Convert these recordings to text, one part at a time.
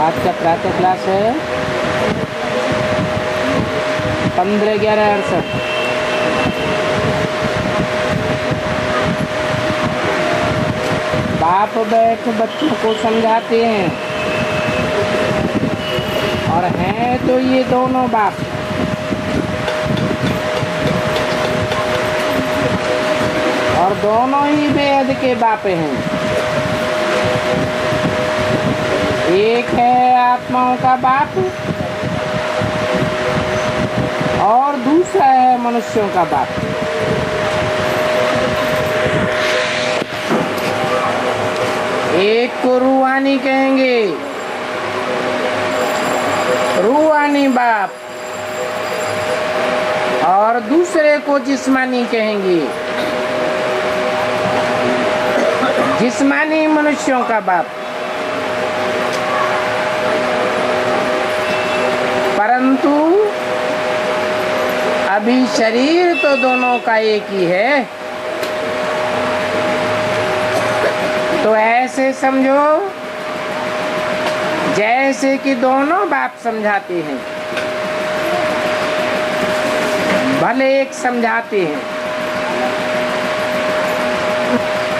आज का प्रातः क्लास है 15/11/68। बाप बैठ बच्चों को समझाते हैं और हैं तो ये दोनों बाप। और दोनों ही बेहद के बाप हैं। एक है आत्माओं का बाप और दूसरा है मनुष्यों का बाप। एक को रूहानी कहेंगे, रूहानी बाप, और दूसरे को जिस्मानी कहेंगे, जिस्मानी मनुष्यों का बाप। परंतु अभी शरीर तो दोनों का एक ही है। तो ऐसे समझो जैसे कि दोनों बाप समझाते हैं, भले एक समझाते हैं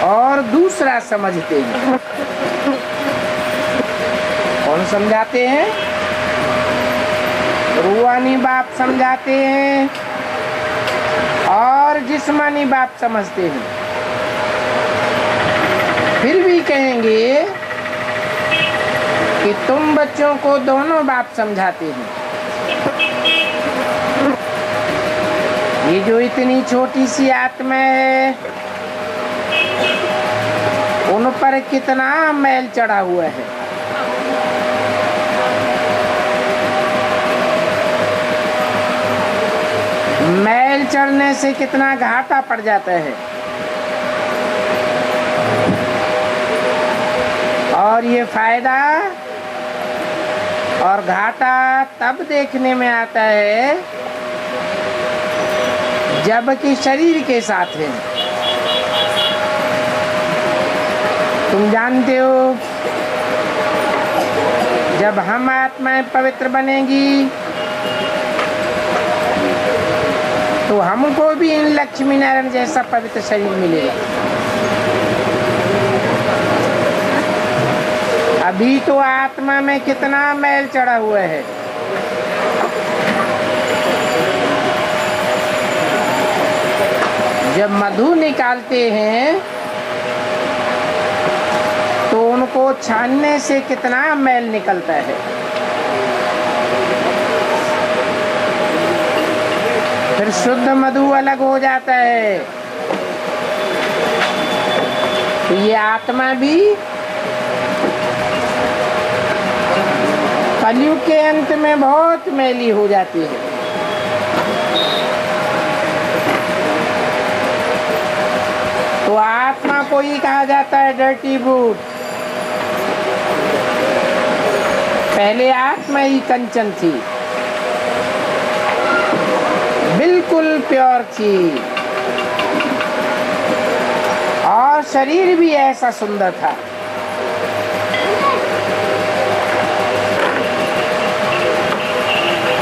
और दूसरा समझते हैं। कौन समझाते हैं? रूहानी बाप समझाते हैं और जिस्मानी बाप समझते हैं। फिर भी कहेंगे कि तुम बच्चों को दोनों बाप समझाते हैं। ये जो इतनी छोटी सी आत्मा है, उन पर कितना मैल चढ़ा हुआ है। मैल चढ़ने से कितना घाटा पड़ जाता है। और ये फायदा और घाटा तब देखने में आता है जबकि शरीर के साथ है। तुम जानते हो, जब हम आत्माएं पवित्र बनेगी तो हमको भी इन लक्ष्मी नारायण जैसा पवित्र शरीर मिलेगा। अभी तो आत्मा में कितना मैल चढ़ा हुआ है। जब मधु निकालते हैं तो उनको छानने से कितना मैल निकलता है। फिर शुद्ध मधु अलग हो जाता है। तो ये आत्मा भी कलयुग के अंत में बहुत मैली हो जाती है। तो आत्मा को ही कहा जाता है डर्टी बूट। पहले आत्मा ही कंचन थी, बिल्कुल प्योर थी, और शरीर भी ऐसा सुंदर था।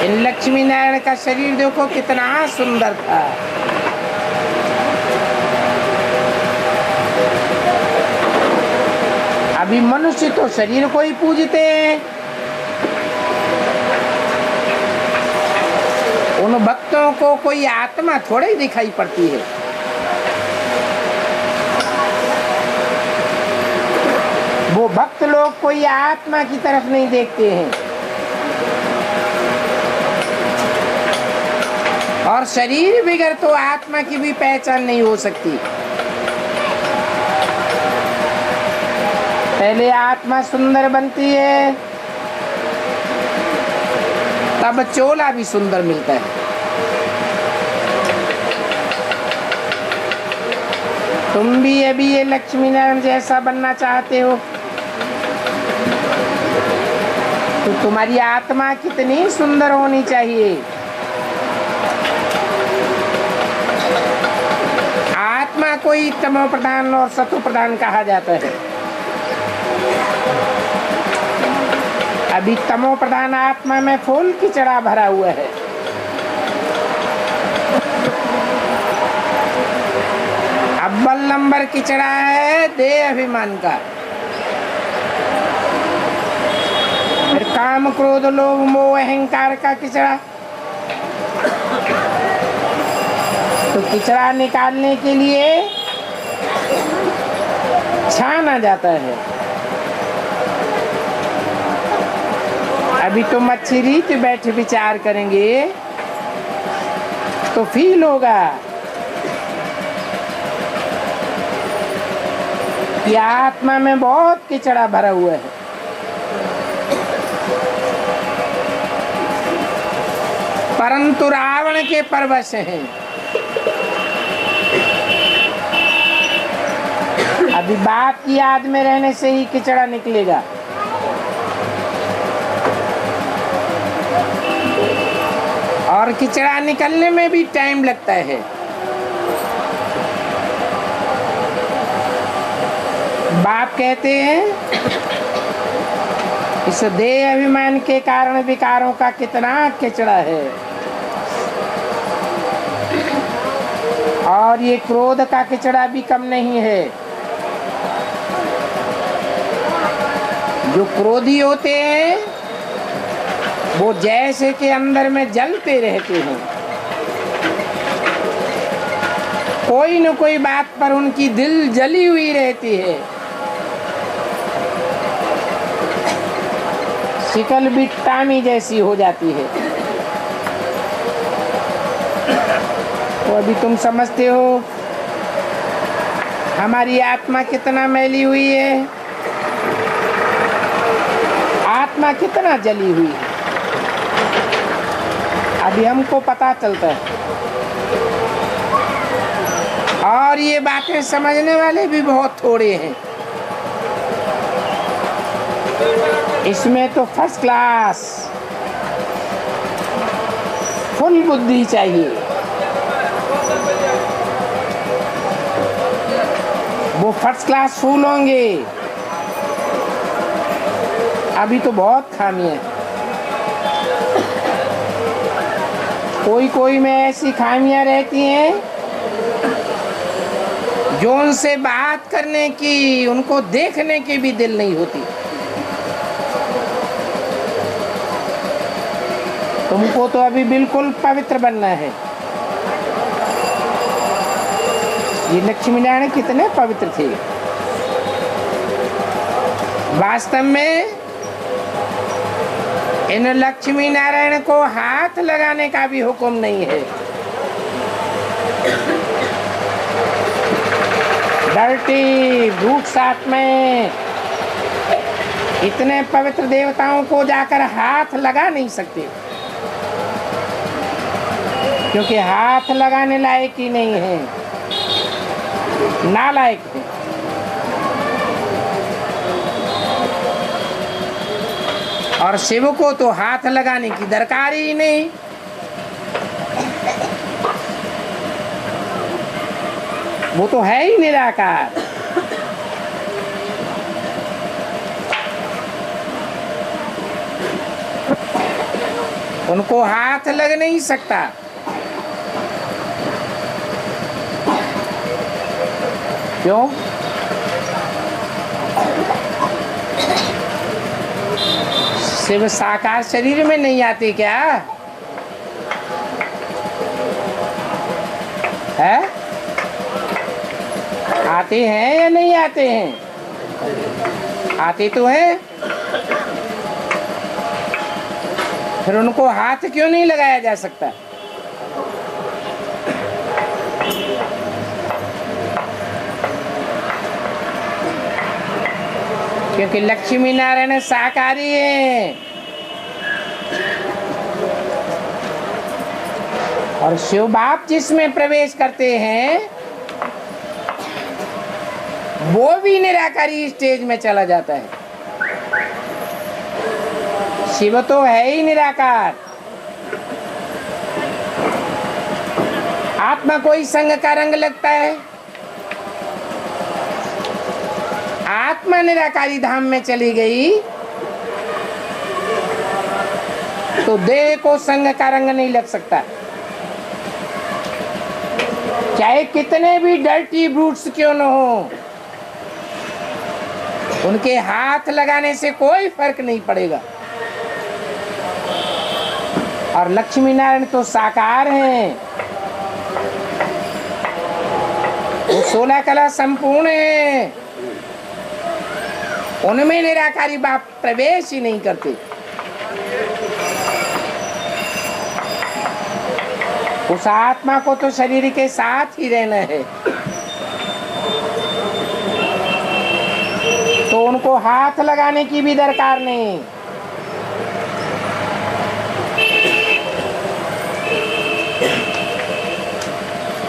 इन लक्ष्मी नारायण का शरीर देखो कितना सुंदर था। अभी मनुष्य तो शरीर को ही पूजते हैं। उन भक्तों को कोई आत्मा थोड़ी दिखाई पड़ती है। वो भक्त लोग कोई आत्मा की तरफ नहीं देखते हैं। और शरीर बिगड़ तो आत्मा की भी पहचान नहीं हो सकती। पहले आत्मा सुंदर बनती है, तब चोला भी सुंदर मिलता है। तुम भी अभी ये लक्ष्मी नारायण जैसा बनना चाहते हो तो तुम्हारी आत्मा कितनी सुंदर होनी चाहिए। आत्मा को ही तमो प्रधान और सतो प्रधान कहा जाता है। अभी तमो प्रधान आत्मा में फुल किचड़ा भरा हुआ है। अव्वल नंबर किचड़ा है देह अभिमान का, फिर काम क्रोध लोभ मोह अहंकार का किचड़ा। तो किचड़ा निकालने के लिए छाना जाता है। अभी तो मच्छी तो बैठे विचार करेंगे तो फील होगा कि आत्मा में बहुत किचड़ा भरा हुआ है। परंतु रावण के परवश हैं। अभी बाप की याद में रहने से ही किचड़ा निकलेगा। और किचड़ा निकलने में भी टाइम लगता है। बाप कहते हैं इस देह अभिमान के कारण विकारों का कितना किचड़ा है। और ये क्रोध का किचड़ा भी कम नहीं है। जो क्रोधी होते हैं वो जैसे के अंदर में जलते रहते हैं। कोई न कोई बात पर उनकी दिल जली हुई रहती है। शिकल भी टामी जैसी हो जाती है। तो अभी तुम समझते हो हमारी आत्मा कितना मैली हुई है, आत्मा कितना जली हुई है। अभी हमको पता चलता है। और ये बातें समझने वाले भी बहुत थोड़े हैं। इसमें तो फर्स्ट क्लास फुल बुद्धि चाहिए। वो फर्स्ट क्लास फूल होंगे। अभी तो बहुत खामी है। कोई कोई में ऐसी खामियां रहती हैं जो उनसे बात करने की, उनको देखने की भी दिल नहीं होती। तुमको तो अभी बिल्कुल पवित्र बनना है। ये लक्ष्मी नारायण कितने पवित्र थे। वास्तव में इन लक्ष्मी नारायण को हाथ लगाने का भी हुक्म नहीं है। डर्टी भूख साथ में इतने पवित्र देवताओं को जाकर हाथ लगा नहीं सकते, क्योंकि हाथ लगाने लायक ही नहीं है, नालायक है। और शिव को तो हाथ लगाने की दरकार ही नहीं। वो तो है ही निराकार। उनको हाथ लग नहीं सकता। क्यों? शिव साकार शरीर में नहीं आते क्या है? आते हैं या नहीं आते हैं? आते तो हैं। फिर उनको हाथ क्यों नहीं लगाया जा सकता? क्योंकि लक्ष्मी नारायण साकारी हैं। और शिव बाप जिसमें प्रवेश करते हैं वो भी निराकारी स्टेज में चला जाता है। शिव तो है ही निराकार। आत्मा कोई संग का रंग लगता है। आत्मा निराकारी धाम में चली गई तो देह को संग का रंग नहीं लग सकता, चाहे कितने भी डर्टी ब्रूट्स क्यों न हो, उनके हाथ लगाने से कोई फर्क नहीं पड़ेगा। और लक्ष्मी नारायण तो साकार हैं, वो 16 कला संपूर्ण है, उनमें निराकारी बाप प्रवेश ही नहीं करते। उस आत्मा को तो शरीर के साथ ही रहना है, तो उनको हाथ लगाने की भी दरकार नहीं।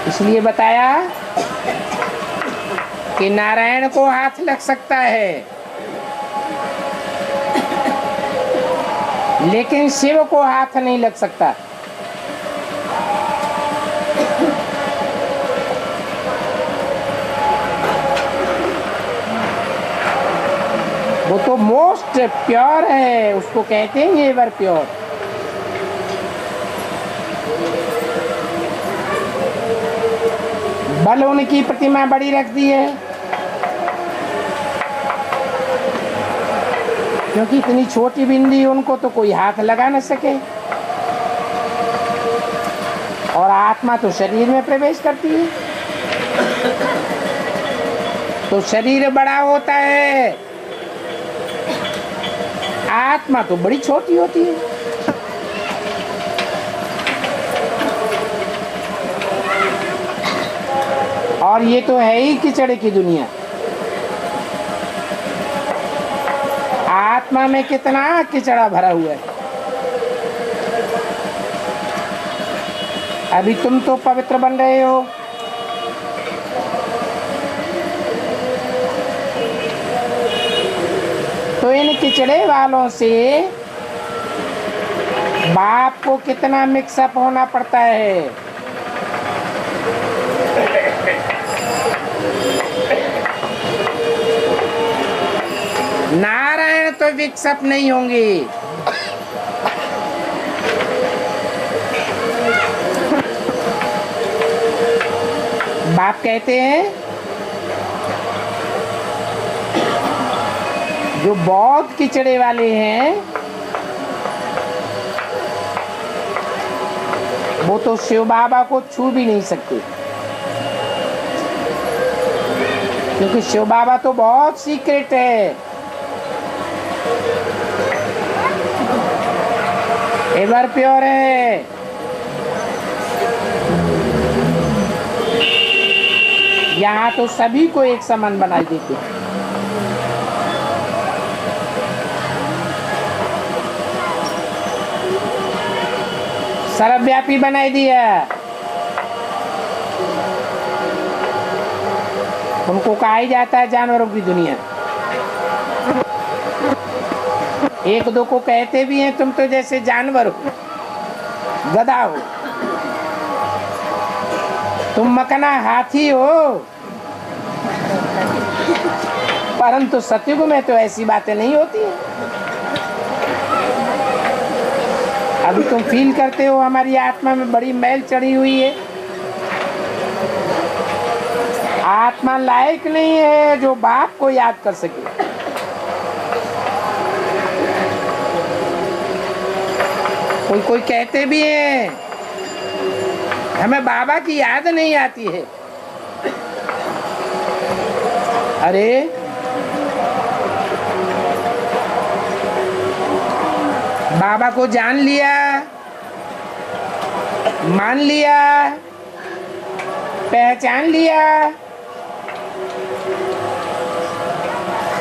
इसलिए बताया कि नारायण को हाथ लग सकता है, लेकिन शिव को हाथ नहीं लग सकता। वो तो मोस्ट प्योर है, उसको कहते हैं एवर प्योर। बल उनकी प्रतिमा बड़ी रख दी है, क्योंकि इतनी छोटी बिंदी उनको तो कोई हाथ लगा न सके, और आत्मा तो शरीर में प्रवेश करती है, तो शरीर बड़ा होता है, आत्मा तो बड़ी छोटी होती है। और ये तो है ही कीचड़ की दुनिया। आत्मा में कितना कीचड़ा भरा हुआ है। अभी तुम तो पवित्र बन रहे हो, तो इन कीचड़े वालों से बाप को कितना मिक्सअप होना पड़ता है। नारायण तो मिक्सअप नहीं होंगे, बाप कहते हैं जो बहुत कीचड़े वाले हैं वो तो शिव बाबा को छू भी नहीं सकते, क्योंकि शिव बाबा तो बहुत सीक्रेट है, एवर प्योर है। यहाँ तो सभी को एक समान बना देते हैं। सर्वव्यापी बनाई दिया, उनको कहा ही जाता है जानवरों की दुनिया। एक दो को कहते भी हैं तुम तो जैसे जानवर हो, गधा हो, तुम मकना हाथी हो, परंतु सतयुग में तो ऐसी बातें नहीं होती हैं। अभी तुम फील करते हो हमारी आत्मा में बड़ी मैल चढ़ी हुई है। आत्मा लायक नहीं है जो बाप को याद कर सके। कोई कहते भी हैं हमें बाबा की याद नहीं आती है। अरे बाबा को जान लिया, मान लिया, पहचान लिया,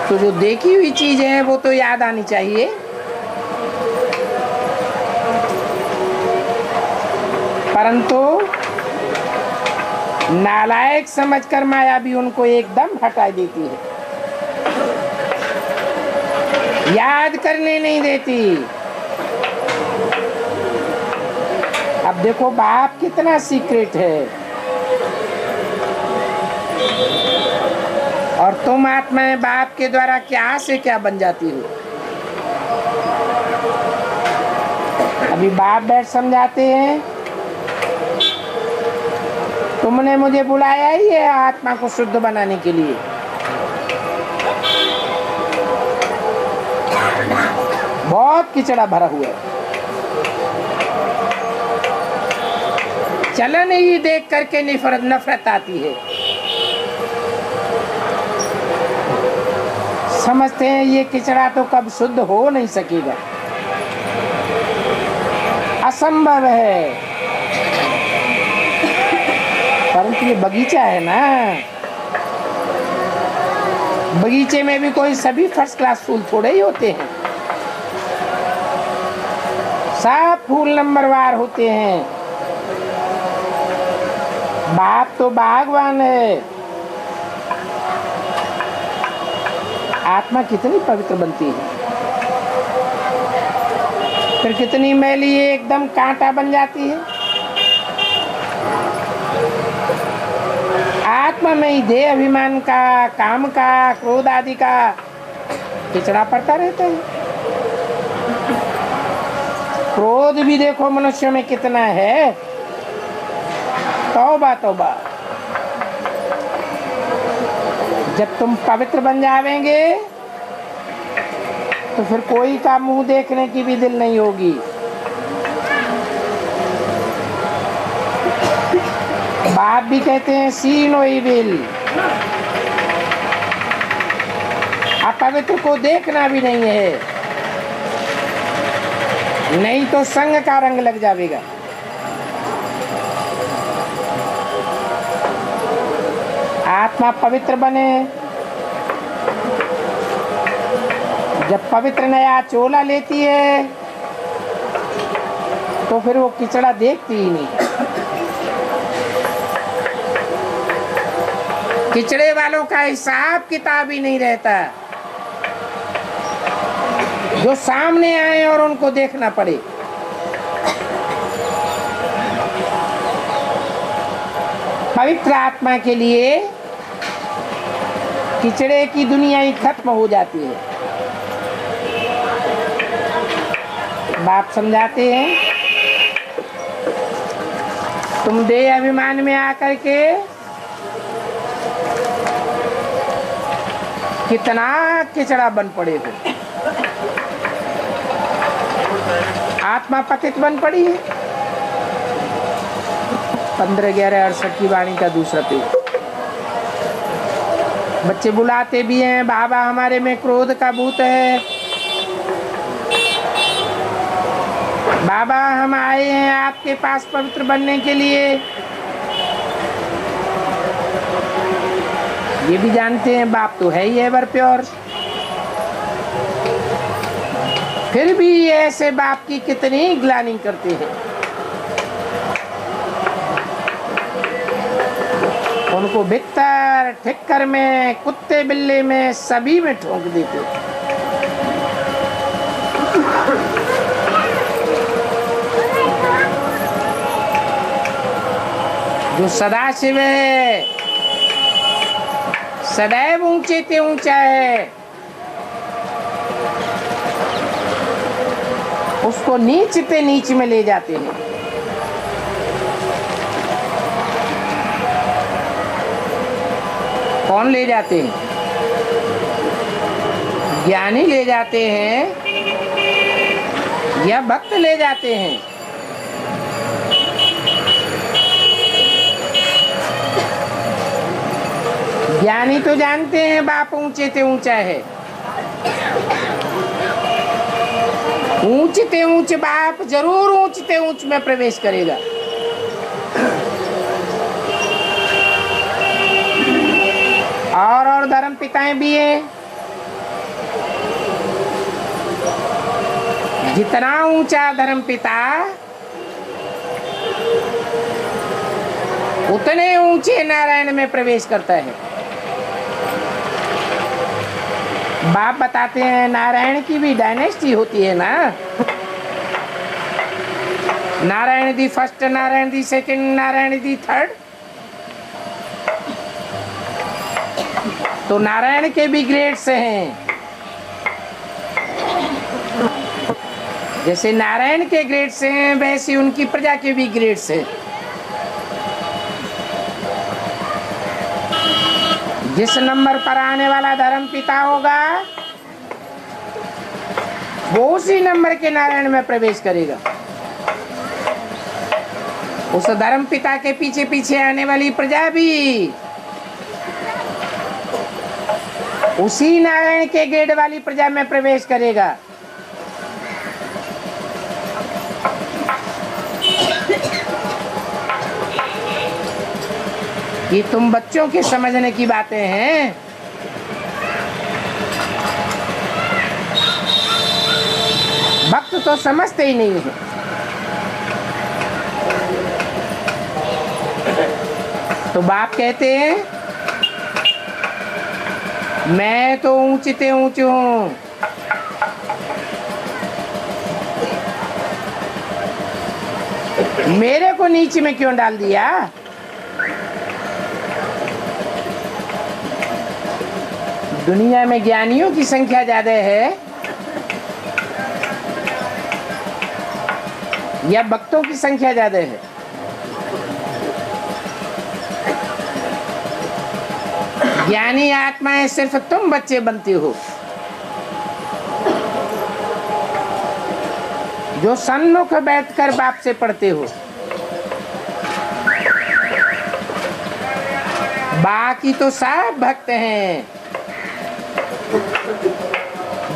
तो जो देखी हुई चीज है वो तो याद आनी चाहिए। परंतु नालायक समझकर माया भी उनको एकदम हटा देती है, याद करने नहीं देती। अब देखो बाप कितना सीक्रेट है, और तुम आत्मा में बाप के द्वारा क्या से क्या बन जाती हो। अभी बाप बैठ समझाते हैं, तुमने मुझे बुलाया ही है आत्मा को शुद्ध बनाने के लिए। बहुत कीचड़ा भरा हुआ है। चलन ही देख करके नफरत आती है। समझते हैं ये कीचड़ा तो कब शुद्ध हो नहीं सकेगा, असंभव है। परंतु ये बगीचा है ना, बगीचे में भी कोई सभी फर्स्ट क्लास फूल थोड़े ही होते हैं। सब फूल नंबरवार होते हैं। बाप तो बागवान है। आत्मा कितनी पवित्र बनती है, फिर कितनी मैली एकदम कांटा बन जाती है। आत्मा में ही देह अभिमान का, काम का, क्रोध आदि का कीचड़ा पड़ता रहता है। क्रोध भी देखो मनुष्य में कितना है। तौबा तौबा। जब तुम पवित्र बन जावेंगे तो फिर कोई का मुंह देखने की भी दिल नहीं होगी। बाप भी कहते हैं सी नो इविल, अपवित्र को देखना भी नहीं है, नहीं तो संग का रंग लग जाएगा। आत्मा पवित्र बने। जब पवित्र नया चोला लेती है तो फिर वो कीचड़ा देखती ही नहीं। कीचड़े वालों का हिसाब किताब ही नहीं रहता, जो सामने आए और उनको देखना पड़े। पवित्र आत्मा के लिए कीचड़े की दुनिया ही खत्म हो जाती है। बाप समझाते हैं, तुम देह अभिमान में आकर के कितना कीचड़ा बन पड़े थे। आत्मा पतित बन पड़ी है। 15/11/68 की वाणी का दूसरा पेज। बच्चे बुलाते भी हैं, बाबा हमारे में क्रोध का भूत है, बाबा हम आए हैं आपके पास पवित्र बनने के लिए। ये भी जानते हैं बाप तो है ही एवर प्योर। फिर भी ऐसे बाप की कितनी ग्लानि करते हैं। उनको भित्तर ठिक्कर में, कुत्ते बिल्ले में, सभी में ठोक देते। जो सदाशिव है, सदैव ऊंचे ते ऊंचा है, उसको नीच ते नीच में ले जाते हैं। कौन ले जाते हैं? ज्ञानी ले जाते हैं या भक्त ले जाते हैं? ज्ञानी तो जानते हैं बाप ऊंचे ते ऊंचा है। ऊंचते ऊंच बाप जरूर ऊंचते ऊंच में प्रवेश करेगा। और धर्म पिताएं भी हैं। जितना ऊंचा धर्म पिता उतने ऊंचे नारायण में प्रवेश करता है। बाप बताते हैं नारायण की भी डायनेस्टी होती है ना। Narayan the first, Narayan the second, Narayan the third. तो नारायण के भी ग्रेड्स हैं। जैसे नारायण के ग्रेड्स हैं वैसे उनकी प्रजा के भी ग्रेड्स हैं। जिस नंबर पर आने वाला धर्म पिता होगा वो उसी नंबर के नारायण में प्रवेश करेगा। उस धर्म पिता के पीछे पीछे आने वाली प्रजा भी उसी नारायण के गेट वाली प्रजा में प्रवेश करेगा। ये तुम बच्चों के समझने की बातें हैं। भक्त तो समझते ही नहीं है। तो बाप कहते हैं मैं तो ऊंचते ऊंचे हूं, मेरे को नीचे में क्यों डाल दिया? दुनिया में ज्ञानियों की संख्या ज्यादा है या भक्तों की संख्या ज्यादा है? ज्ञानी आत्माएं सिर्फ तुम बच्चे बनते हो जो सन्मुख बैठकर बाप से पढ़ते हो। बाकी तो सब भक्त हैं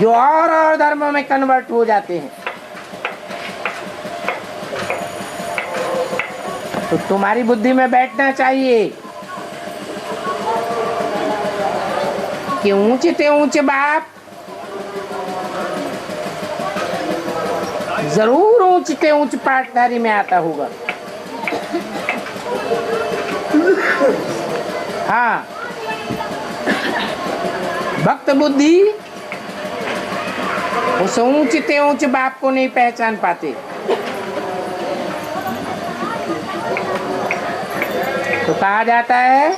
जो और धर्मों में कन्वर्ट हो जाते हैं। तो तुम्हारी बुद्धि में बैठना चाहिए कि ऊंचे ऊंचे बाप जरूर ऊंचे ऊंचे पाठधारी में आता होगा। हाँ, भक्त बुद्धि उस ऊंचे ऊंचे बाप को नहीं पहचान पाते। तो कहा जाता है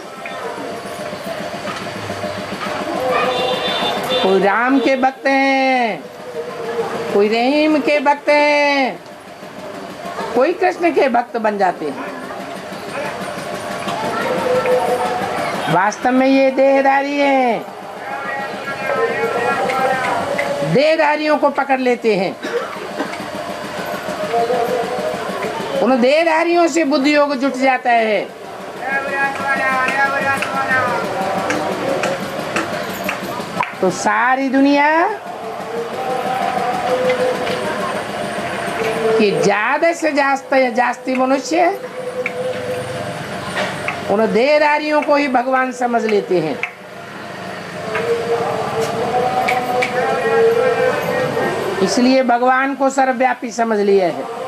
कोई राम के भक्त हैं, कोई रहीम के भक्त हैं, कोई कृष्ण के भक्त बन जाते हैं। वास्तव में ये देहधारी हैं, देहधारियों को पकड़ लेते हैं। उन देहधारियों से बुद्धि योग जुट जाता है। तो सारी दुनिया कि ज्यादा से जास्ती मनुष्य उन देहधारियों को ही भगवान समझ लेते हैं। इसलिए भगवान को सर्वव्यापी समझ लिया है।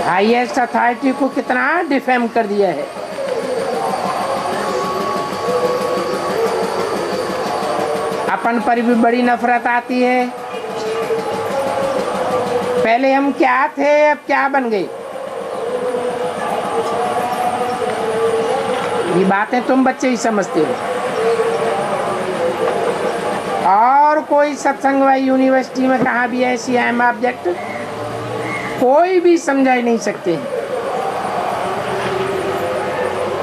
हाईएस्ट अथॉरिटी को कितना डिफेम कर दिया है। अपन पर भी बड़ी नफरत आती है। पहले हम क्या थे, अब क्या बन गए। ये बातें तुम बच्चे ही समझते हो। और कोई सत्संग व यूनिवर्सिटी में कहाँ भी ऐसी अहम ऑब्जेक्ट कोई भी समझा ही नहीं सकते।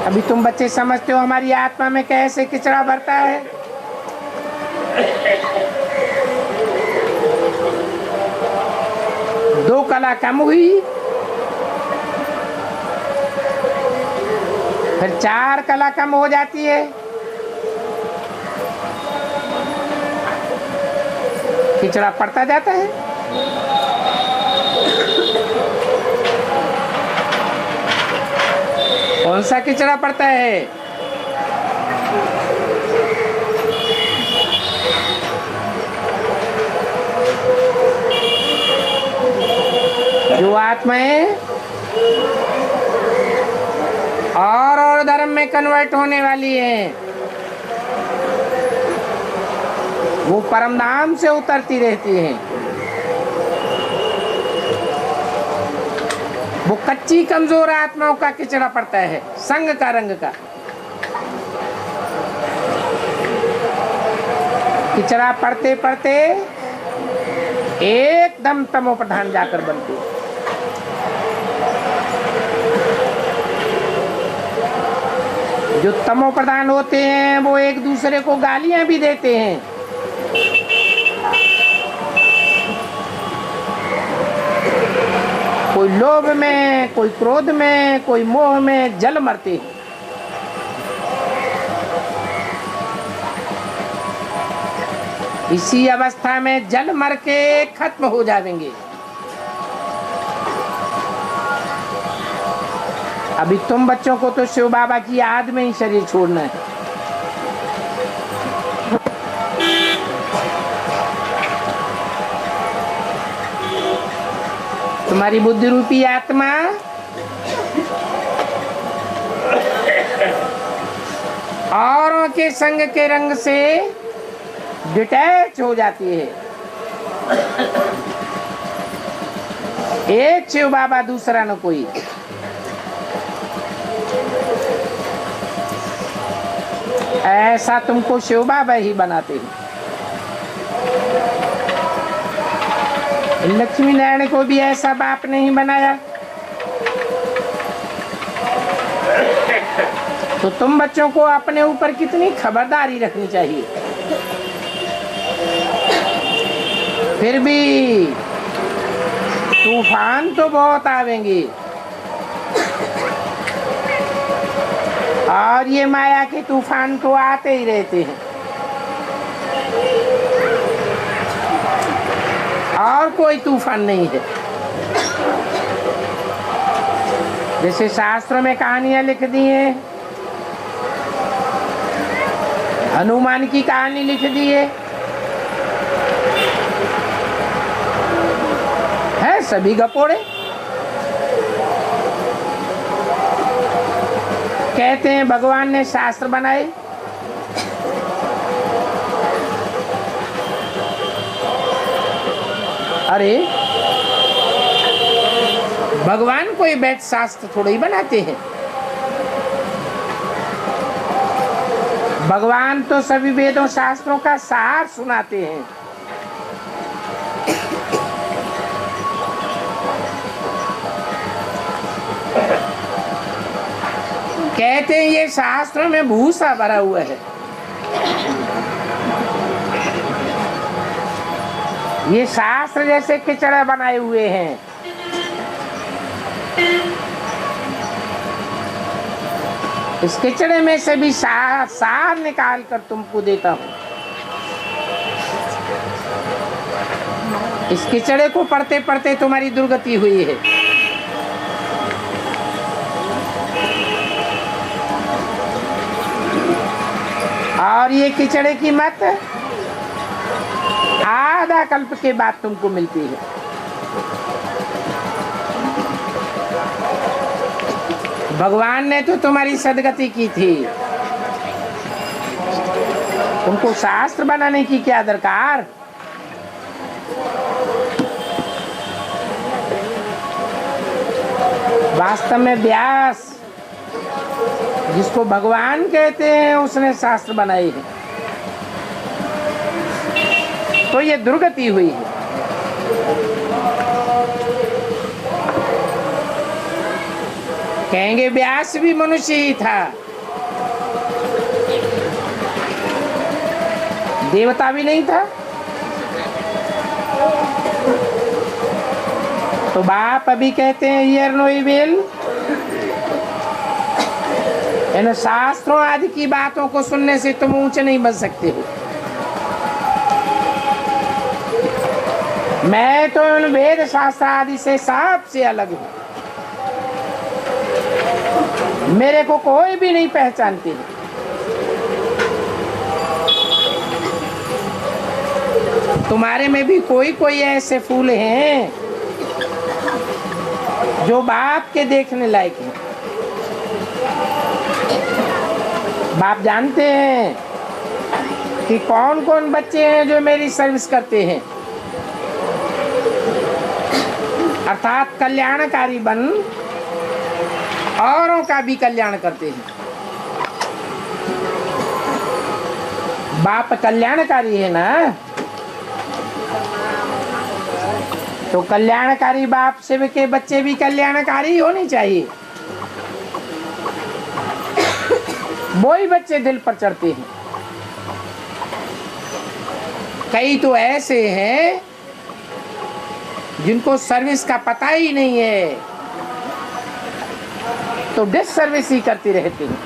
अभी तुम बच्चे समझते हो हमारी आत्मा में कैसे किचड़ा भरता है। दो कला कम हुई, फिर चार कला कम हो जाती है, किचड़ा पड़ता जाता है। कौन सा किचड़ा पड़ता है? जो आत्माएं और धर्म में कन्वर्ट होने वाली हैं, वो परम धाम से उतरती रहती हैं। वो कच्ची कमजोर आत्माओं का किचड़ा पड़ता है, संग का रंग का। किचड़ा पढ़ते पढ़ते एकदम तमो प्रधान जाकर बनते। जो तमो प्रधान होते हैं वो एक दूसरे को गालियां भी देते हैं। कोई लोभ में, कोई क्रोध में, कोई मोह में जल मरते हैं। इसी अवस्था में जल मर के खत्म हो जाएंगे। अभी तुम बच्चों को तो शिव बाबा की याद में ही शरीर छोड़ना है। तुम्हारी बुद्धि रूपी आत्मा औरों के संग के रंग से डिटैच हो जाती है। एक शिव बाबा, दूसरा न कोई। ऐसा तुमको शिव बाबा ही बनाते हैं। लक्ष्मी नारायण को भी ऐसा बाप नहीं बनाया। तो तुम बच्चों को अपने ऊपर कितनी खबरदारी रखनी चाहिए। फिर भी तूफान तो बहुत आवेंगे और ये माया के तूफान तो आते ही रहते हैं। और कोई तूफान नहीं है। जैसे शास्त्रों में कहानियां लिख दी हैं, हनुमान की कहानी लिख दी है सभी गपोड़े। कहते हैं भगवान ने शास्त्र बनाए। अरे भगवान कोई बैठ शास्त्र थोड़े ही बनाते हैं। भगवान तो सभी वेदों शास्त्रों का सार सुनाते हैं। कहते हैं ये शास्त्रों में भूसा भरा हुआ है। ये शास्त्र जैसे किचड़ा बनाए हुए हैं। इस किचड़े में से भी सार निकाल कर तुमको देता हूं। इस किचड़े को पढ़ते पढ़ते तुम्हारी दुर्गति हुई है। और ये किचड़े की मत आधा कल्प के बाद तुमको मिलती है। भगवान ने तो तुम्हारी सदगति की थी। तुमको शास्त्र बनाने की क्या दरकार। वास्तव में व्यास जिसको भगवान कहते हैं उसने शास्त्र बनाए हैं। तो ये दुर्गति हुई है। कहेंगे व्यास भी मनुष्य ही था, देवता भी नहीं था। तो बाप अभी कहते हैं हियर नो इविल। इन शास्त्रों आदि की बातों को सुनने से तुम ऊंचे नहीं बन सकते हो। मैं तो इन वेद शास्त्र आदि से सबसे अलग हूं। मेरे को कोई भी नहीं पहचानती। तुम्हारे में भी कोई कोई ऐसे फूल हैं जो बाप के देखने लायक हैं। बाप जानते हैं कि कौन कौन बच्चे हैं जो मेरी सर्विस करते हैं, अर्थात कल्याणकारी बन औरों का भी कल्याण करते हैं। बाप कल्याणकारी है ना, तो कल्याणकारी बाप से के बच्चे भी कल्याणकारी होनी चाहिए। वो ही बच्चे दिल पर चढ़ते हैं। कई तो ऐसे हैं जिनको सर्विस का पता ही नहीं है, तो डिस सर्विस ही करती रहती हैं।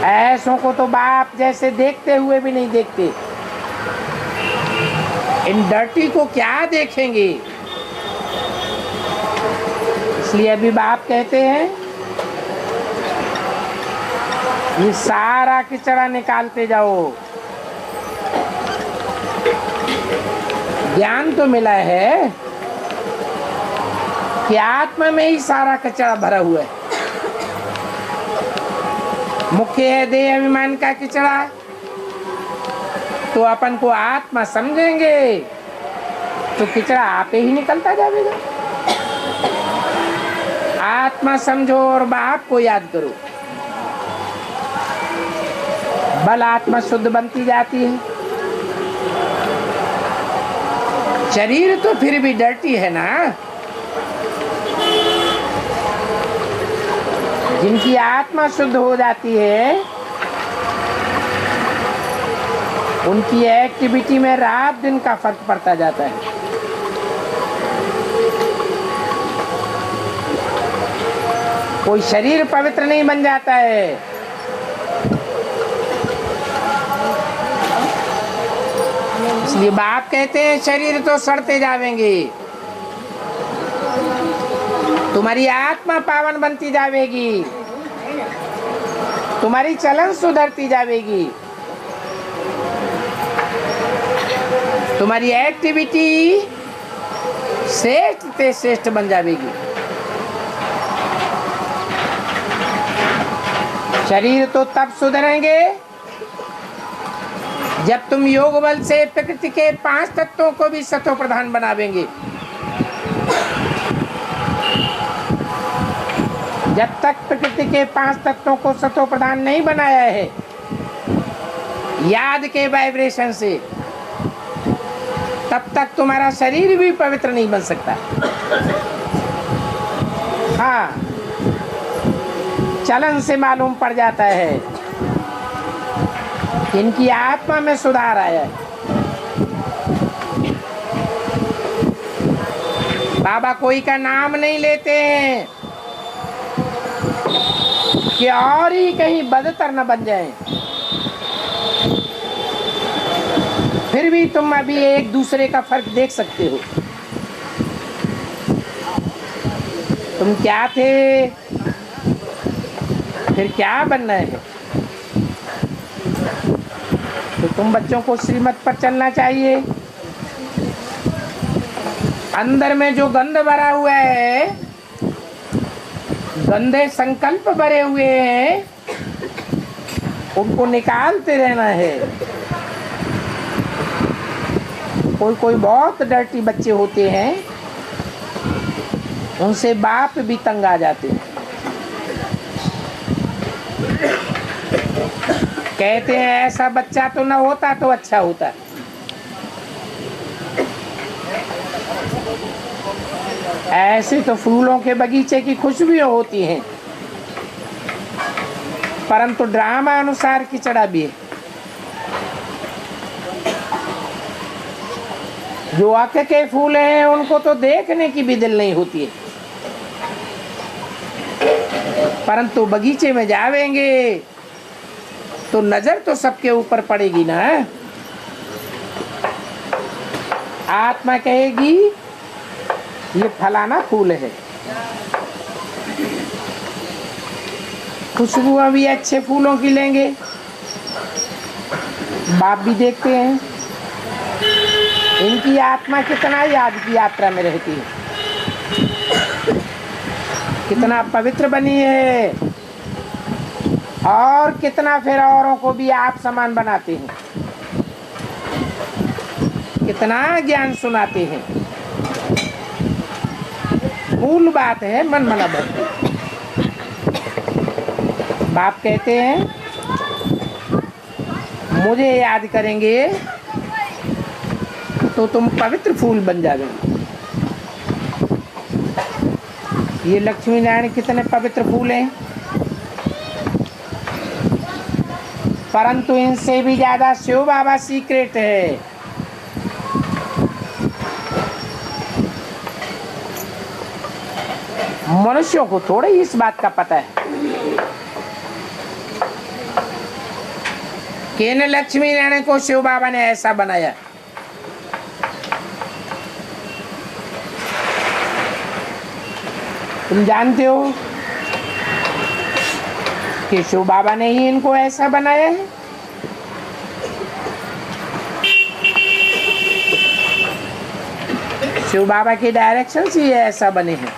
ऐसों को तो बाप जैसे देखते हुए भी नहीं देखते। इन डर्टी को क्या देखेंगे? इसलिए अभी बाप कहते हैं ये सारा किचड़ा निकालते जाओ। ज्ञान तो मिला है कि आत्मा में ही सारा कचरा भरा हुआ है। मुख्य है देह अभिमान का किचड़ा, तो अपन को आत्मा समझेंगे तो किचड़ा आपे ही निकलता जाएगा। आत्मा समझो और बाप को याद करो, बल आत्मा शुद्ध बनती जाती है। शरीर तो फिर भी डर्टी है ना। जिनकी आत्मा शुद्ध हो जाती है उनकी एक्टिविटी में रात दिन का फर्क पड़ता जाता है। कोई शरीर पवित्र नहीं बन जाता है। इसलिए बाप कहते हैं शरीर तो सड़ते जावेंगे, तुम्हारी आत्मा पावन बनती जावेगी, तुम्हारी चलन सुधरती जावेगी, तुम्हारी एक्टिविटी श्रेष्ठ से श्रेष्ठ बन जाएगी। शरीर तो तब सुधरेंगे जब तुम योग बल से प्रकृति के 5 तत्वों को भी सतो प्रधान बनावेंगे। जब तक प्रकृति के 5 तत्वों को सतो प्रधान नहीं बनाया है याद के वाइब्रेशन से, तब तक तुम्हारा शरीर भी पवित्र नहीं बन सकता। हाँ, चलन से मालूम पड़ जाता है इनकी आत्मा में सुधार आया है। बाबा कोई का नाम नहीं लेते हैं कि और ही कहीं बदतर न बन जाएं। फिर भी तुम अभी एक दूसरे का फर्क देख सकते हो। तुम क्या थे, फिर क्या बनना है। तो तुम बच्चों को श्रीमत पर चलना चाहिए। अंदर में जो गंध भरा हुआ है, गंदे संकल्प भरे हुए हैं, उनको निकालते रहना है। कोई कोई बहुत डर्टी बच्चे होते हैं, उनसे बाप भी तंग आ जाते हैं। कहते हैं ऐसा बच्चा तो न होता तो अच्छा होता। ऐसे तो फूलों के बगीचे की खुशबू होती हैं, परंतु ड्रामा अनुसार कीचड़ा भी है। जो अक के फूल हैं उनको तो देखने की भी दिल नहीं होती है, परंतु बगीचे में जावेंगे तो नजर तो सबके ऊपर पड़ेगी ना। आत्मा कहेगी ये फलाना फूल है। खुशबू भी अच्छे फूलों की लेंगे। बाप भी देखते हैं इनकी आत्मा कितना याद की यात्रा में रहती है, कितना पवित्र बनी है, और कितना फिर औरों को भी आप समान बनाते हैं, कितना ज्ञान सुनाते हैं। मूल बात है मन मना भक्ति। बाप कहते हैं मुझे याद करेंगे तो तुम पवित्र फूल बन जाओगे। ये लक्ष्मी नारायण कितने पवित्र फूल हैं, परंतु इनसे भी ज्यादा शिव बाबा सीक्रेट है। मनुष्यों को थोड़ा ही इस बात का पता है कि इन लक्ष्मी नारायण को शिव बाबा ने ऐसा बनाया। तुम जानते हो कि शिव बाबा ने ही इनको ऐसा बनाया है। शिव बाबा के डायरेक्शन से ये ऐसा बने हैं,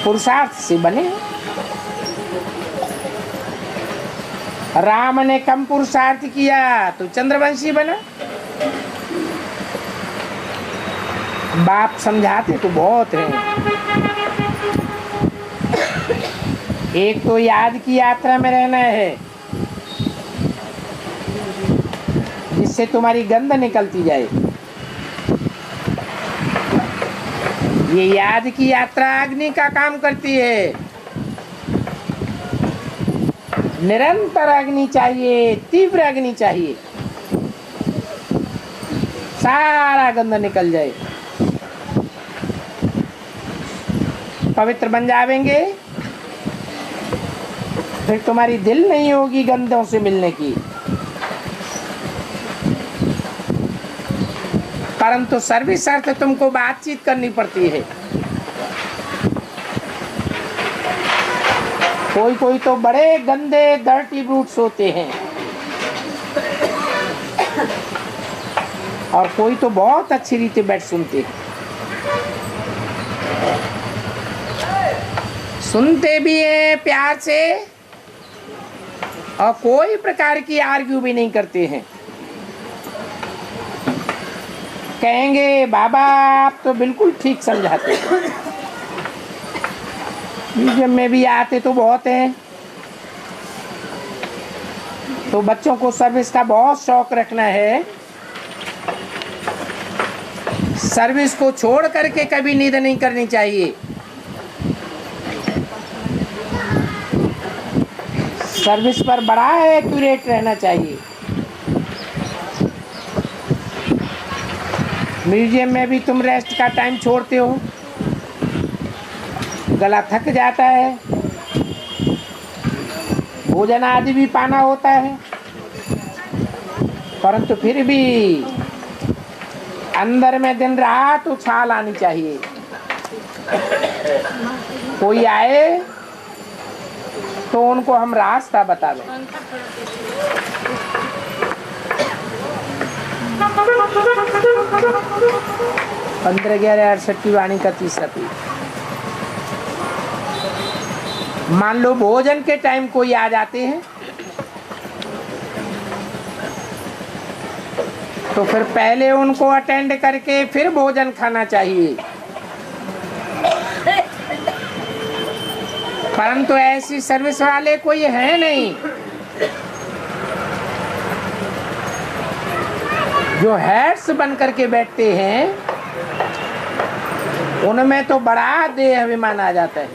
पुरुषार्थ से बने हैं। राम ने कम पुरुषार्थ किया तो चंद्रवंशी बना। बाप समझाते तो बहुत हैं। एक तो याद की यात्रा में रहना है जिससे तुम्हारी गंध निकलती जाए। ये याद की यात्रा अग्नि का काम करती है। निरंतर अग्नि चाहिए, तीव्र अग्नि चाहिए, सारा गंध निकल जाए। पवित्र बन जावेंगे फिर तुम्हारी दिल नहीं होगी गंधों से मिलने की। परंतु सर्विस अर्थ तुमको बातचीत करनी पड़ती है। कोई कोई तो बड़े गंदे डर्टी ब्रूट्स होते हैं और कोई तो बहुत अच्छी रीति बैठ सुनते हैं। सुनते भी हैं प्यार से और कोई प्रकार की आर्ग्यू भी नहीं करते हैं। कहेंगे बाबा आप तो बिल्कुल ठीक समझाते हैं। म्यूजियम में भी आते तो बहुत हैं, तो बच्चों को सर्विस का बहुत शौक रखना है। सर्विस को छोड़ करके कभी नींद नहीं करनी चाहिए। सर्विस पर बड़ा एक्यूरेट रहना चाहिए। म्यूजियम में भी तुम रेस्ट का टाइम छोड़ते हो, गला थक जाता है, भोजन आदि भी पाना होता है, परंतु फिर भी अंदर में दिन रात उछाल आनी चाहिए। कोई आए तो उनको हम रास्ता बतावें। 15/11/68 की वाणी का तीसरा पेज। मान लो भोजन के टाइम कोई आ जाते हैं तो फिर पहले उनको अटेंड करके फिर भोजन खाना चाहिए। परंतु ऐसी सर्विस वाले कोई है नहीं। जो हेड्स बन करके बैठते हैं उनमें तो बड़ा देह अभिमान आ जाता है।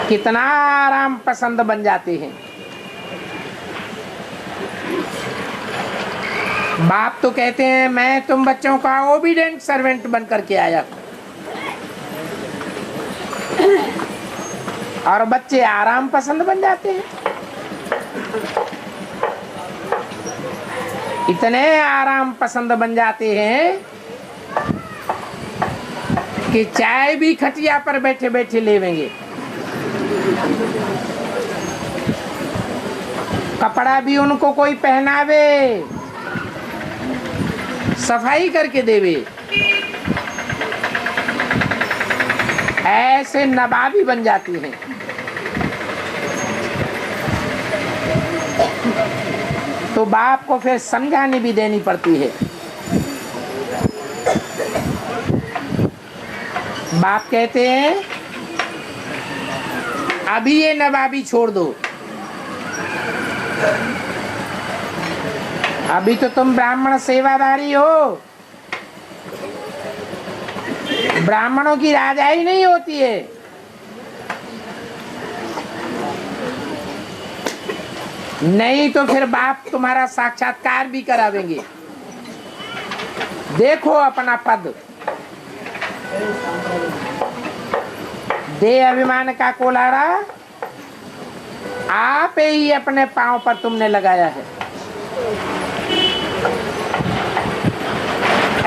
कितना आराम पसंद बन जाते हैं। बाप तो कहते हैं मैं तुम बच्चों का ओबीडेंट सर्वेंट बन करके आया और बच्चे आराम पसंद बन जाते हैं। इतने आराम पसंद बन जाते हैं कि चाय भी खटिया पर बैठे बैठे लेवेंगे, कपड़ा भी उनको कोई पहनावे, सफाई करके देवे। ऐसे नवाबी बन जाती हैं। तो बाप को फिर समझानी भी देनी पड़ती है। बाप कहते हैं अभी ये नवाबी छोड़ दो। अभी तो तुम ब्राह्मण सेवादारी हो। ब्राह्मणों की राजाई नहीं होती है। नहीं तो फिर बाप तुम्हारा साक्षात्कार भी करावेंगे। देखो अपना पद। दे अभिमान का कोलारा आप ही अपने पांव पर तुमने लगाया है।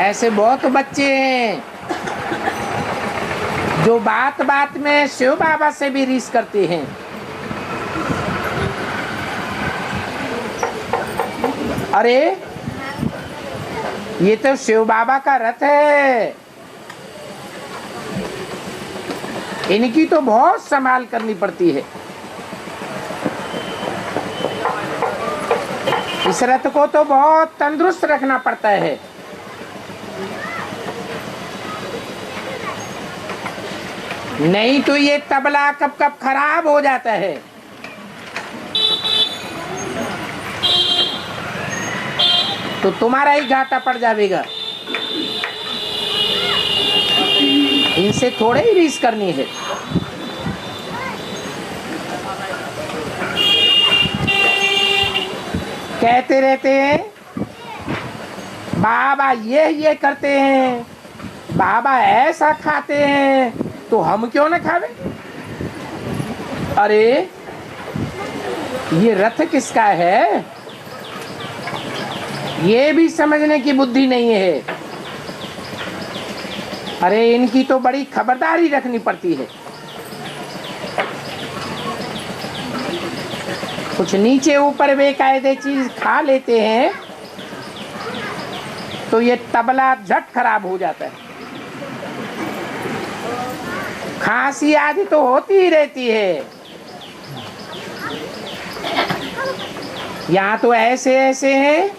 ऐसे बहुत बच्चे हैं जो बात बात में शिव बाबा से भी रीस करते हैं। अरे ये तो शिव बाबा का रथ है, इनकी तो बहुत संभाल करनी पड़ती है। इस रथ को तो बहुत तंदुरुस्त रखना पड़ता है। नहीं तो ये तबला कब कब खराब हो जाता है। तो तुम्हारा ही घाटा पड़ जाएगा। इनसे थोड़े ही रीस करनी है। कहते रहते हैं बाबा ये करते हैं, बाबा ऐसा खाते हैं, तो हम क्यों न खावे। अरे ये रथ किसका है, ये भी समझने की बुद्धि नहीं है। अरे इनकी तो बड़ी खबरदारी रखनी पड़ती है। कुछ नीचे ऊपर बेकायदे चीज खा लेते हैं तो ये तबला झट खराब हो जाता है। खांसी आदि तो होती ही रहती है। यहाँ तो ऐसे ऐसे हैं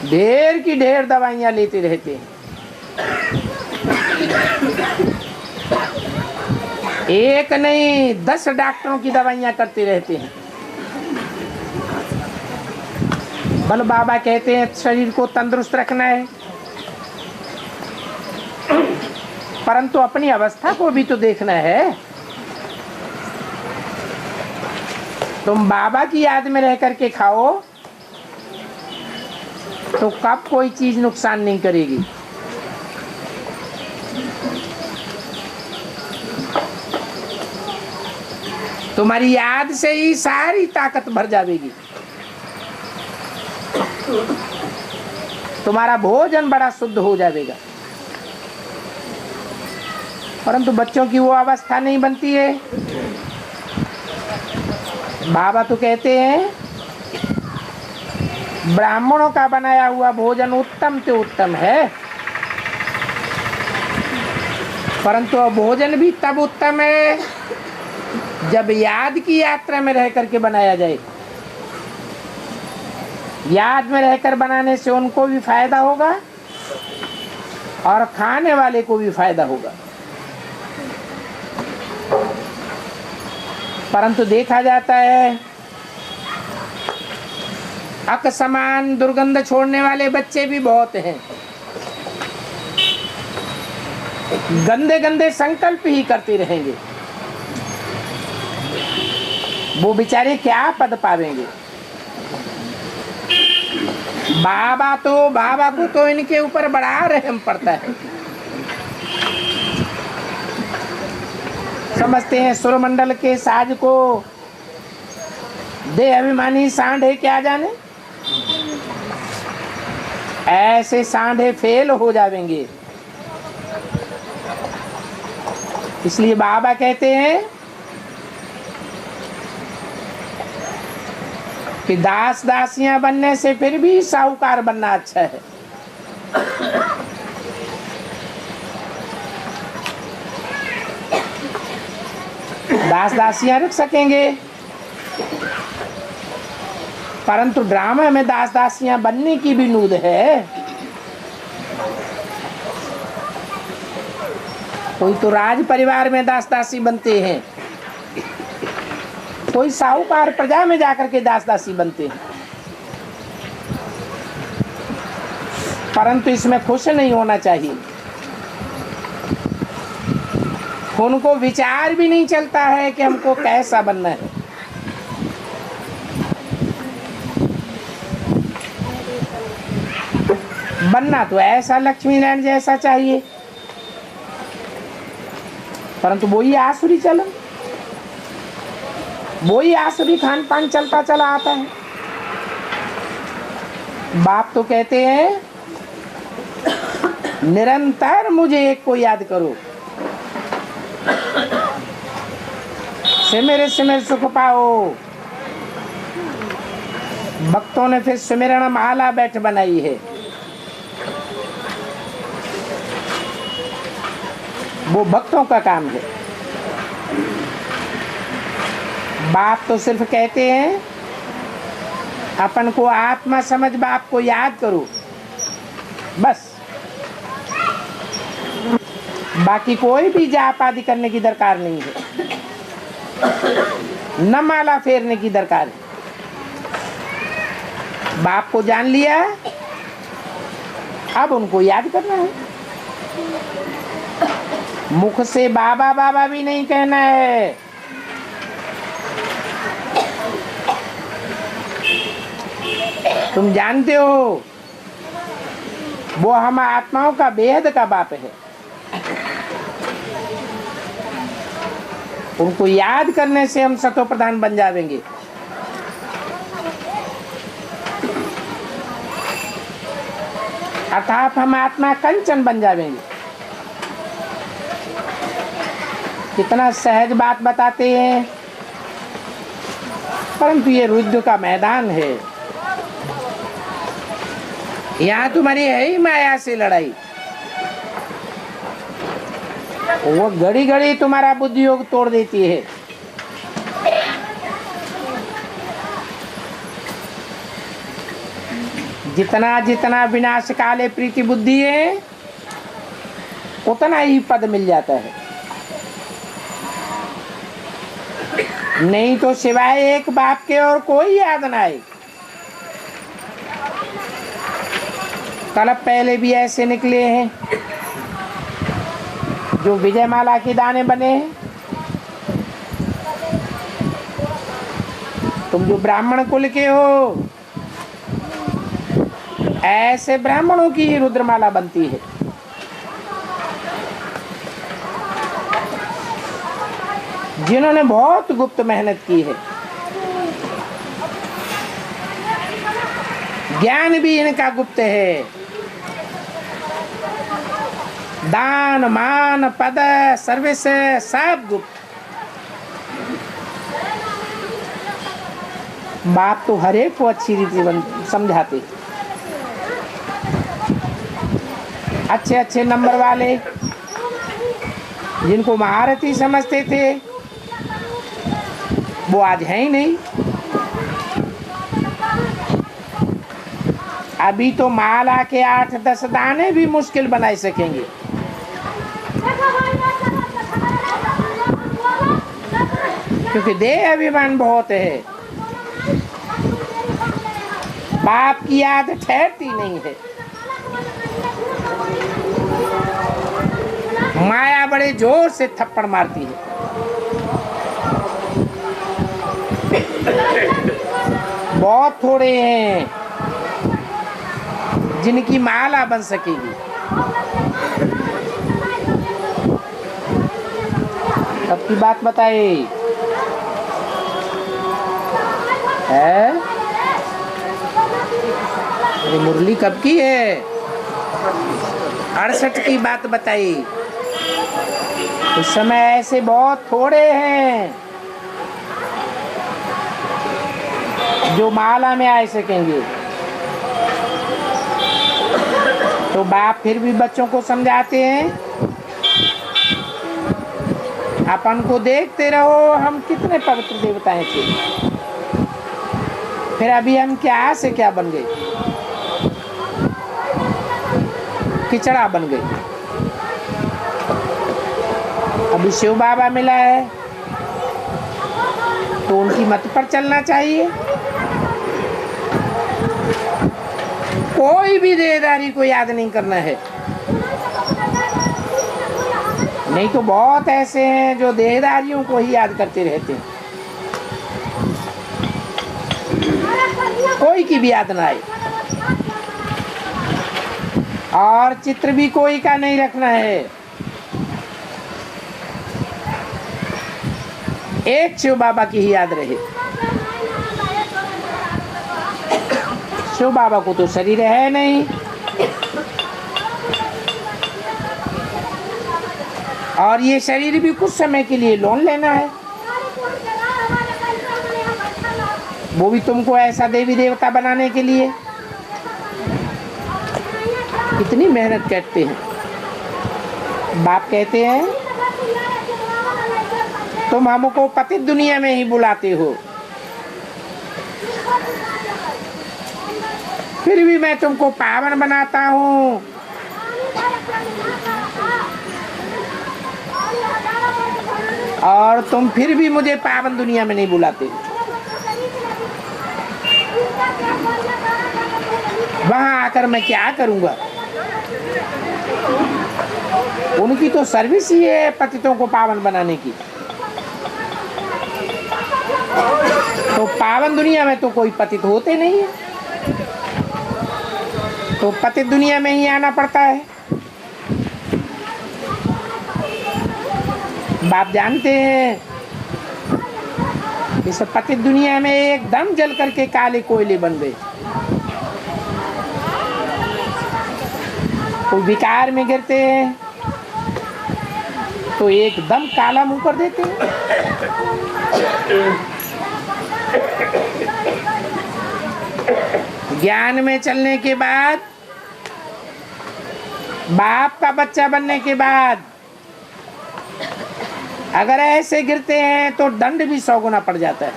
ढेर की ढेर दवाइयां लेते रहते हैं। एक नहीं 10 डॉक्टरों की दवाइयां करते रहते हैं। बल बाबा कहते हैं शरीर को तंदुरुस्त रखना है, परंतु अपनी अवस्था को भी तो देखना है। तुम बाबा की याद में रह करके खाओ तो कब कोई चीज नुकसान नहीं करेगी। तुम्हारी याद से ही सारी ताकत भर जाएगी। तुम्हारा भोजन बड़ा शुद्ध हो जाएगा। परंतु बच्चों की वो अवस्था नहीं बनती है। बाबा तो कहते हैं ब्राह्मणों का बनाया हुआ भोजन उत्तम से उत्तम है, परंतु भोजन भी तब उत्तम है जब याद की यात्रा में रह करके बनाया जाए। याद में रहकर बनाने से उनको भी फायदा होगा और खाने वाले को भी फायदा होगा। परंतु देखा जाता है अक समान दुर्गंध छोड़ने वाले बच्चे भी बहुत हैं। गंदे गंदे संकल्प ही करते रहेंगे। वो बेचारे क्या पद पावेंगे। बाबा को तो इनके ऊपर बड़ा रहम पड़ता है। समझते हैं सुरमंडल के साज को दे अभिमानी सांढे क्या जाने। ऐसे सांढे फेल हो जाएंगे। इसलिए बाबा कहते हैं कि दास दासियां बनने से फिर भी साहूकार बनना अच्छा है। दास दासियां रख सकेंगे, परंतु ड्रामा में दास दासियां बनने की भी नूद है। कोई तो राज परिवार में दास दासी बनते हैं, कोई साहूकार प्रजा में जाकर के दास दासी बनते हैं, परंतु इसमें खुश नहीं होना चाहिए। उनको विचार भी नहीं चलता है कि हमको कैसा बनना है। बनना तो ऐसा लक्ष्मी नारायण जैसा चाहिए, परंतु वही आसुरी चलन, वही आसुरी खान पान चलता चला आता है। बाप तो कहते हैं निरंतर मुझे एक को याद करो, सिमर सिमर सुख पाओ। भक्तों ने फिर सुमिरण माला बैठ बनाई है। वो भक्तों का काम है। बाप तो सिर्फ कहते हैं अपन को आत्मा समझ बाप को याद करो, बस। बाकी कोई भी जाप आदि करने की दरकार नहीं है, न माला फेरने की दरकार है। बाप को जान लिया, अब उनको याद करना है। मुख से बाबा बाबा भी नहीं कहना है। तुम जानते हो वो हम आत्माओं का बेहद का बाप है। उनको याद करने से हम सतो प्रधान बन जाएंगे। अर्थात हम आत्मा कंचन बन जाएंगे। कितना सहज बात बताते हैं, परंतु ये युद्ध का मैदान है। यहाँ तुम्हारी है ही माया से लड़ाई। वो घड़ी घड़ी तुम्हारा बुद्धि योग तोड़ देती है। जितना जितना विनाश काले प्रीति बुद्धि है, उतना ही पद मिल जाता है। नहीं तो सिवाय एक बाप के और कोई याद ना आए। कल पहले भी ऐसे निकले हैं जो विजयमाला के दाने बने हैं। तुम जो ब्राह्मण कुल के हो, ऐसे ब्राह्मणों की ही रुद्रमाला बनती है। जिन्होंने बहुत गुप्त मेहनत की है। ज्ञान भी इनका गुप्त है। दान मान पद सर्विस सब गुप्त। बाप तो हर एक को अच्छी रीति समझाते। अच्छे अच्छे नंबर वाले जिनको महारथी समझते थे, वो आज है ही नहीं। अभी तो माला के 8-10 दाने भी मुश्किल बना सकेंगे। क्योंकि देह अभिमान बहुत है। बाप की याद ठहरती नहीं है। माया बड़े जोर से थप्पड़ मारती है। बहुत थोड़े हैं जिनकी माला बन सकेगी। कब की बात बताए है? अरे मुरली कब की है? 68 की बात बताई। उस समय ऐसे बहुत थोड़े हैं जो माला में आ सकेंगे। तो बाप फिर भी बच्चों को समझाते हैं, अपन को देखते रहो हम कितने पवित्र देवताएं थे, फिर अभी हम क्या से क्या बन गए, किचड़ा बन गए। अभी शिव बाबा मिला है तो उनकी मत पर चलना चाहिए। कोई भी देहधारी को याद नहीं करना है, नहीं तो बहुत ऐसे हैं जो देहधारियों को ही याद करते रहते हैं। कोई की भी याद ना आए, और चित्र भी कोई का नहीं रखना है। एक शिव बाबा की ही याद रहे। शिव बाबा को तो शरीर है नहीं, और ये शरीर भी कुछ समय के लिए लोन लेना है। वो भी तुमको ऐसा देवी देवता बनाने के लिए कितनी मेहनत करते हैं। बाप कहते हैं तुम हमको पतित दुनिया में ही बुलाते हो, फिर भी मैं तुमको पावन बनाता हूँ। और तुम फिर भी मुझे पावन दुनिया में नहीं बुलाते। वहां आकर मैं क्या करूंगा? उनकी तो सर्विस ही है पतितों को पावन बनाने की। तो पावन दुनिया में तो कोई पतित होते नहीं है, तो पतित दुनिया में ही आना पड़ता है। बाप जानते हैं इस पतित दुनिया में एकदम जल करके काले कोयले बन गए। तो विकार में गिरते हैं तो एकदम काला मुंह कर देते हैं। ज्ञान में चलने के बाद, बाप का बच्चा बनने के बाद अगर ऐसे गिरते हैं तो दंड भी 100 गुना पड़ जाता है।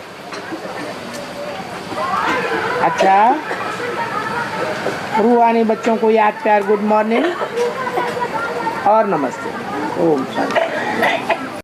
अच्छा, रूहानी बच्चों को याद प्यार गुड मॉर्निंग और नमस्ते। ओम शांति।